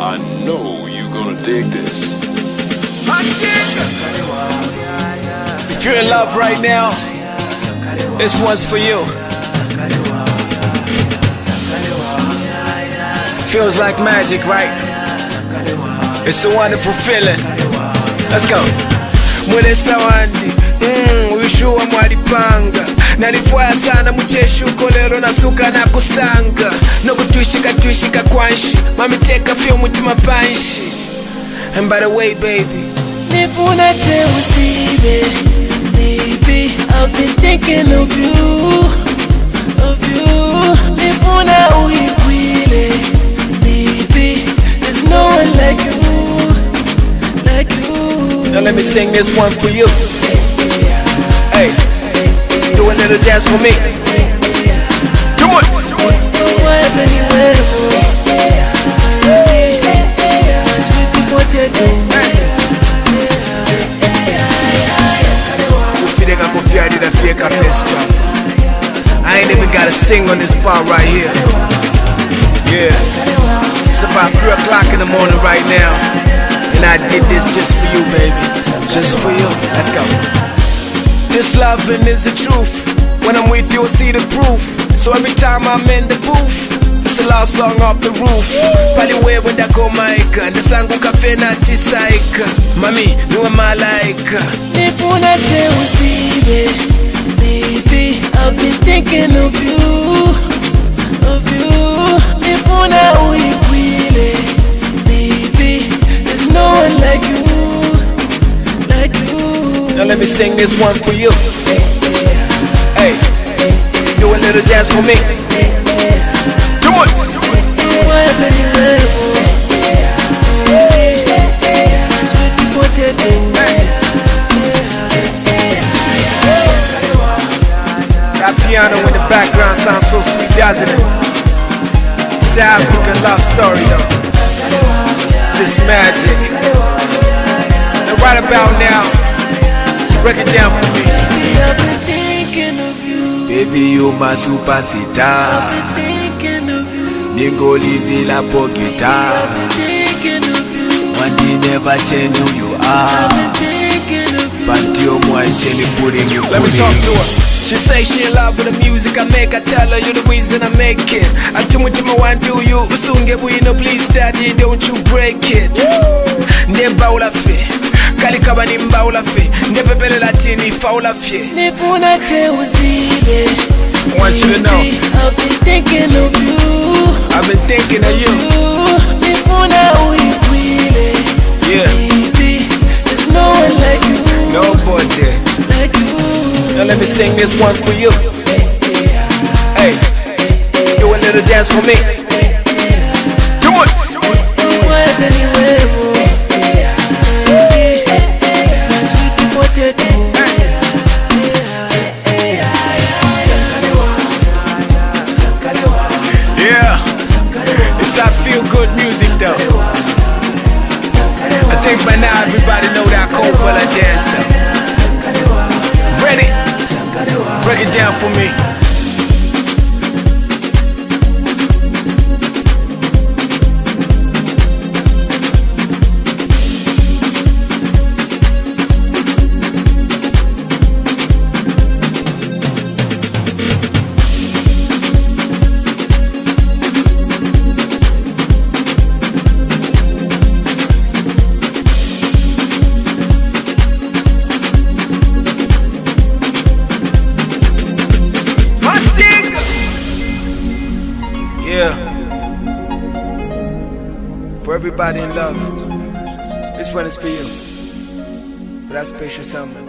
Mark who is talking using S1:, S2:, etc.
S1: I know you're gonna dig this.
S2: If you're in love right now, this one's for you. Feels like magic, right? It's a wonderful feeling. Let's go. Mwelesa wandi uyushuwa mwalipanga nalifwaya sana mucheshuko lero nasuka na kusanga nokutwishika kwanshi mamiteka fyo mutima panshi. And by the way, baby,
S3: nifuna cheusibe, baby, I've been thinking of you, nifuna uikwile, baby, there's no one like you.
S2: Now let me sing this one for you. Hey, do a little dance for me. Come on. I ain't even gotta sing on this part right here. Yeah, it's about 3 o'clock in the morning right now, and I did this just for you, baby. Just for you. Let's go. This loving is the truth. When I'm with you, I see the proof. So every time I'm in the booth, it's a love song off the roof. Pali wewe ndako maika, nesangu kafe na chisaika. Mami, niwe malaika.
S3: Nifuna cheusibe, baby, I've been thinking of you, nifuna uikwile, baby, there's no one like you.
S2: Now let me sing this one for you. Hey, do a little dance for me. Come on. That piano in the background sounds so sweet, doesn't it? It's the African love story though. Just magic. And right about now, break it down for me.
S3: I've been thinking of you.
S2: Baby, you my superstar.
S3: I've been thinking of you.
S2: Ningolizi la pokita.
S3: I've been thinking of you.
S2: One day never change who you are.
S3: I've been thinking of you.
S2: Let me talk to her. She say she in love with the music I make. I tell her you're the reason I make it. I do what I want to you. Usunge wino, please daddy, don't you break it. Neba ula fe kali kaba nimba ula fe ndepepele latini fa ula fe.
S3: Nifuna cheusibe,
S2: I want you to know
S3: I've been thinking of you.
S2: I've been thinking of you.
S3: Nifuna uikwile,
S2: Yeah,
S3: baby, there's no one like you.
S2: nobody
S3: Like you.
S2: Now let me sing this one for you. Hey, do a little dance for me. Come on. Yeah, it's that feel good music though. I think by now everybody know that Coca-Cola dance though. Ready? Break it down for me. Yeah. For everybody in love, this one is for you. For that special summer.